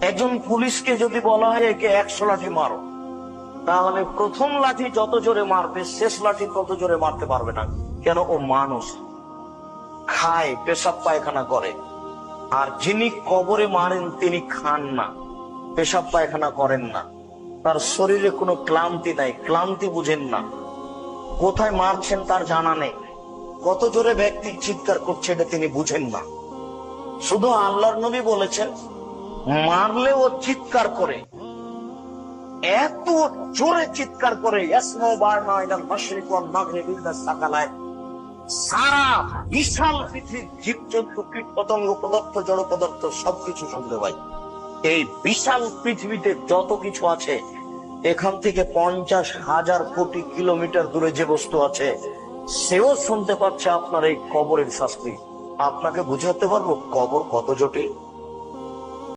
একজন পুলিশকে যদি বলা হয় একে 100 লাঠি মারো, তাহলে প্রথম লাঠি যত জোরে মারবে শেষ লাঠি তত জোরে মারতে পারবে না। কেন? ও মানুষ, খায়, পেশাব পায়খানা করে। আর যিনি কবরে মারেন তিনি খান না, পেশাব পায়খানা করেন না, তার শরীরে কোনো ক্লান্তি নাই, ক্লান্তি বুঝেন না। কোথায় মারছেন তার জানা নেই, কত জোরে ব্যক্তি চিৎকার করছে এটা তিনি বুঝেন না। শুধু আল্লাহর নবী বলেছেন মারলে ও চিৎকার করে, এত জোরে চিৎকার করে, সারা বিশাল পৃথিবীর জীবজন্তু, কীট পতঙ্গ, পদার্থ, জড় পদার্থ সবকিছু শুনতে পাই। এই বিশাল পৃথিবীতে যত কিছু আছে, এখান থেকে 50,000 কোটি কিলোমিটার দূরে যে বস্তু আছে সেও শুনতে পাচ্ছে আপনার এই কবরের শাস্তি। আপনাকে বুঝাতে পারবো কবর কত জটিল।